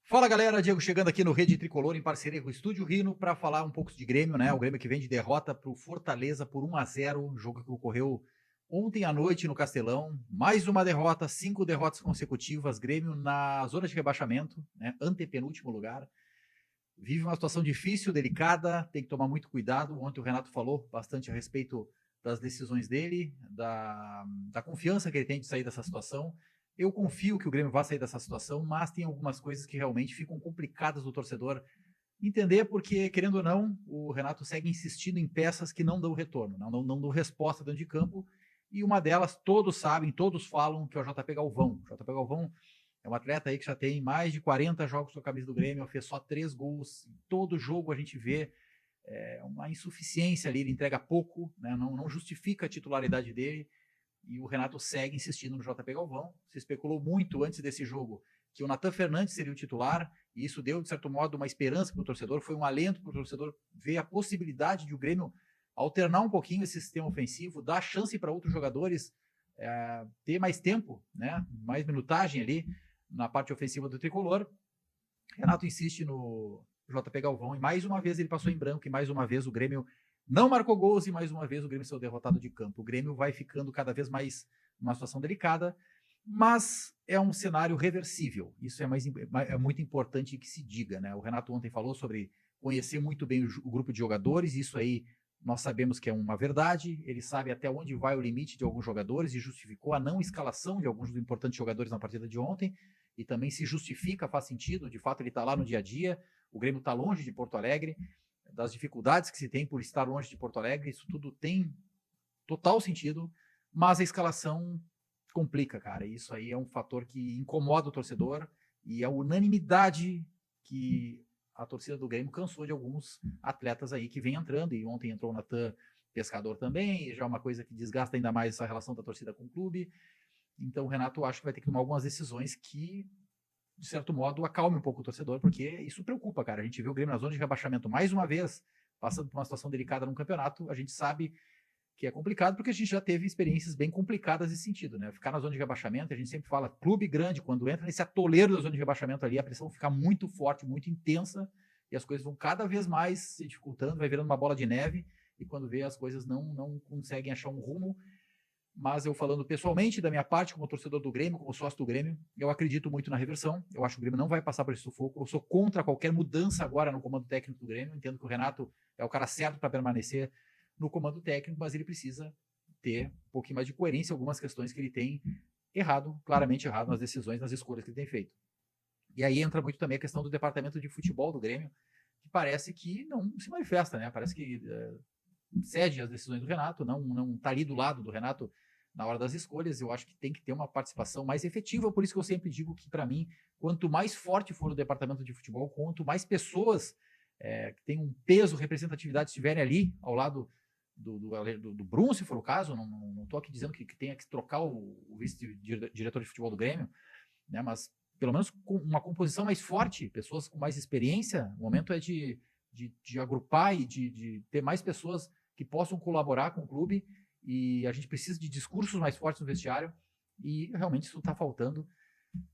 Fala galera, Diego chegando aqui no Rede Tricolor em parceria com o Estúdio Rino para falar um pouco de Grêmio, né? O Grêmio que vem de derrota para o Fortaleza por 1-0, jogo que ocorreu ontem à noite no Castelão. Mais uma derrota, 5 derrotas consecutivas. Grêmio na zona de rebaixamento, né? Antepenúltimo lugar. Vive uma situação difícil, delicada, tem que tomar muito cuidado. Ontem o Renato falou bastante a respeito das decisões dele, da confiança que ele tem de sair dessa situação. Eu confio que o Grêmio vai sair dessa situação, mas tem algumas coisas que realmente ficam complicadas do torcedor entender, porque, querendo ou não, o Renato segue insistindo em peças que não dão retorno, não dão resposta dentro de campo, e uma delas todos sabem, todos falam, que é o JP Galvão. O JP Galvão é um atleta aí que já tem mais de 40 jogos com a camisa do Grêmio, fez só 3 gols. Em todo jogo a gente vê uma insuficiência ali, ele entrega pouco, né? Não justifica a titularidade dele. E o Renato segue insistindo no JP Galvão. Se especulou muito antes desse jogo que o Natan Fernandes seria o titular, e isso deu, de certo modo, uma esperança para o torcedor, foi um alento para o torcedor ver a possibilidade de o Grêmio alternar um pouquinho esse sistema ofensivo, dar chance para outros jogadores ter mais tempo, né? Mais minutagem ali na parte ofensiva do tricolor. Renato insiste no JP Galvão e mais uma vez ele passou em branco e mais uma vez o Grêmio não marcou gols e mais uma vez o Grêmio saiu derrotado de campo. O Grêmio vai ficando cada vez mais numa situação delicada, mas é um cenário reversível. Isso é muito importante que se diga, né? O Renato ontem falou sobre conhecer muito bem o grupo de jogadores, isso aí nós sabemos que é uma verdade. Ele sabe até onde vai o limite de alguns jogadores e justificou a não escalação de alguns importantes jogadores na partida de ontem, e também se justifica, faz sentido. De fato, ele está lá no dia a dia. O Grêmio está longe de Porto Alegre, das dificuldades que se tem por estar longe de Porto Alegre, isso tudo tem total sentido, mas a escalação complica, cara. Isso aí é um fator que incomoda o torcedor e a unanimidade que a torcida do Grêmio cansou de alguns atletas aí que vem entrando, e ontem entrou o Natan Pescador também, e já é uma coisa que desgasta ainda mais essa relação da torcida com o clube. Então o Renato acho que vai ter que tomar algumas decisões que, de certo modo, acalme um pouco o torcedor, porque isso preocupa, cara. A gente viu o Grêmio na zona de rebaixamento mais uma vez, passando por uma situação delicada no campeonato. A gente sabe que é complicado porque a gente já teve experiências bem complicadas nesse sentido, né? Ficar na zona de rebaixamento, a gente sempre fala, clube grande, quando entra nesse atoleiro da zona de rebaixamento ali, a pressão fica muito forte, muito intensa, e as coisas vão cada vez mais se dificultando, vai virando uma bola de neve, e quando vê as coisas não conseguem achar um rumo. Mas eu falando pessoalmente, da minha parte, como torcedor do Grêmio, como sócio do Grêmio, eu acredito muito na reversão. Eu acho que o Grêmio não vai passar por esse sufoco. Eu sou contra qualquer mudança agora no comando técnico do Grêmio. Entendo que o Renato é o cara certo para permanecer no comando técnico, mas ele precisa ter um pouquinho mais de coerência em algumas questões que ele tem errado, claramente errado, nas decisões, nas escolhas que ele tem feito. E aí entra muito também a questão do departamento de futebol do Grêmio, que parece que não se manifesta, né? Parece que cede as decisões do Renato, não está ali do lado do Renato na hora das escolhas. Eu acho que tem que ter uma participação mais efetiva, por isso que eu sempre digo que, para mim, quanto mais forte for o departamento de futebol, quanto mais pessoas que têm um peso, representatividade, estiverem ali ao lado do Bruno, se for o caso. Não estou aqui dizendo que tenha que trocar o vice-diretor de futebol do Grêmio, né? Mas pelo menos com uma composição mais forte, pessoas com mais experiência. O momento é de agrupar e de ter mais pessoas que possam colaborar com o clube, e a gente precisa de discursos mais fortes no vestiário, e realmente isso está faltando.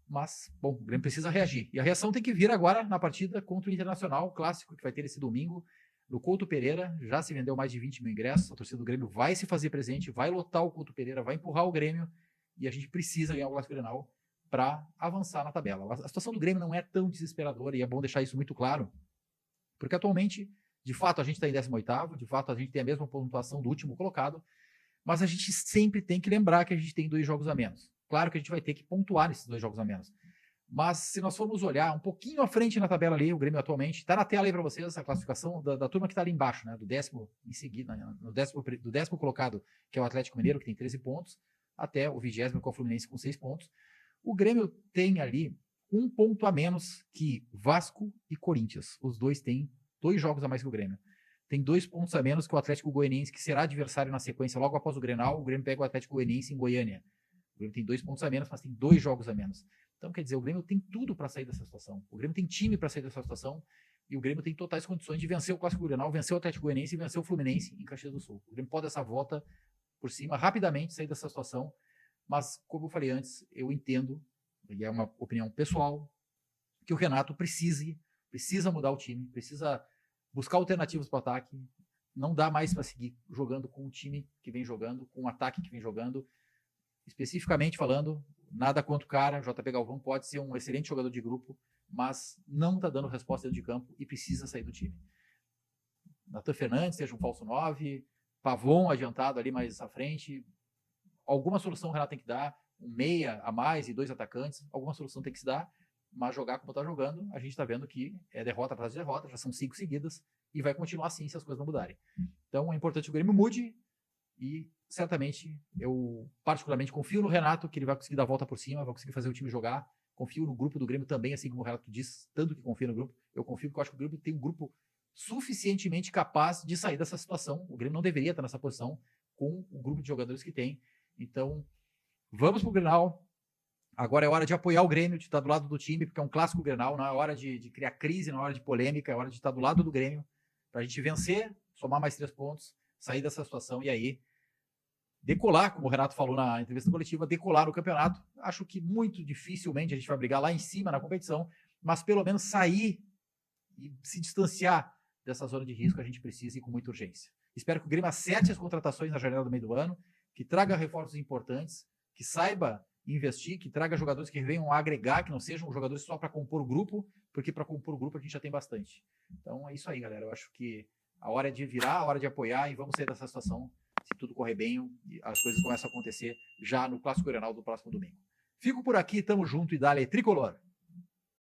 Mas, bom, o Grêmio precisa reagir. E a reação tem que vir agora na partida contra o Internacional, clássico que vai ter esse domingo, no Couto Pereira. Já se vendeu mais de 20 mil ingressos, a torcida do Grêmio vai se fazer presente, vai lotar o Couto Pereira, vai empurrar o Grêmio, e a gente precisa ganhar o Clássico Grenal para avançar na tabela. A situação do Grêmio não é tão desesperadora, e é bom deixar isso muito claro, porque atualmente, de fato, a gente está em 18º, de fato, a gente tem a mesma pontuação do último colocado, mas a gente sempre tem que lembrar que a gente tem 2 jogos a menos. Claro que a gente vai ter que pontuar nesses 2 jogos a menos. Mas se nós formos olhar um pouquinho à frente na tabela ali, o Grêmio atualmente, está na tela aí para vocês a classificação da turma que está ali embaixo, né? Do décimo em seguida, do décimo colocado, que é o Atlético Mineiro, que tem 13 pontos, até o 20º, que é o Fluminense, com 6 pontos. O Grêmio tem ali 1 ponto a menos que Vasco e Corinthians. Os dois têm 2 jogos a mais que o Grêmio. Tem 2 pontos a menos que o Atlético Goianiense, que será adversário na sequência logo após o Grenal. O Grêmio pega o Atlético Goianiense em Goiânia. O Grêmio tem 2 pontos a menos, mas tem 2 jogos a menos. Então, quer dizer, o Grêmio tem tudo para sair dessa situação. O Grêmio tem time para sair dessa situação, e o Grêmio tem totais condições de vencer o Clássico Grenal, vencer o Atlético Goianiense e vencer o Fluminense em Caxias do Sul. O Grêmio pode dar essa volta por cima, rapidamente sair dessa situação, mas, como eu falei antes, eu entendo, e é uma opinião pessoal, que o Renato precisa mudar o time, precisa buscar alternativas para o ataque. Não dá mais para seguir jogando com o time que vem jogando, com o ataque que vem jogando. Especificamente falando, nada contra o cara, o JP Galvão pode ser um excelente jogador de grupo, mas não está dando resposta dentro de campo e precisa sair do time. Nathan Fernandes seja um falso 9, Pavon adiantado ali mais à frente. Alguma solução o Renato tem que dar, um meia a mais e 2 atacantes, alguma solução tem que se dar, mas jogar como está jogando, a gente está vendo que é derrota atrás de derrota, já são 5 seguidas, e vai continuar assim se as coisas não mudarem. Então é importante que o Grêmio mude, e certamente eu particularmente confio no Renato, que ele vai conseguir dar a volta por cima, vai conseguir fazer o time jogar. Confio no grupo do Grêmio também, assim como o Renato diz, tanto que confia no grupo. Eu confio porque eu acho que o Grêmio tem um grupo suficientemente capaz de sair dessa situação. O Grêmio não deveria estar nessa posição com o grupo de jogadores que tem. Então, vamos pro Grenal. Agora é hora de apoiar o Grêmio, de estar do lado do time, porque é um clássico Grenal, não é hora de criar crise, não é hora de polêmica, é hora de estar do lado do Grêmio, para a gente vencer, somar mais 3 pontos, sair dessa situação e aí decolar, como o Renato falou na entrevista coletiva, decolar no campeonato. Acho que muito dificilmente a gente vai brigar lá em cima na competição, mas pelo menos sair e se distanciar dessa zona de risco a gente precisa e com muita urgência. Espero que o Grêmio acerte as contratações na janela do meio do ano, que traga reforços importantes, que saiba investir, que traga jogadores que venham a agregar, que não sejam jogadores só para compor o grupo, porque para compor o grupo a gente já tem bastante. Então é isso aí, galera. Eu acho que a hora é de virar, a hora de apoiar e vamos sair dessa situação. Se tudo correr bem, as coisas começam a acontecer já no Clássico Grenal do próximo domingo. Fico por aqui, tamo junto e dale tricolor!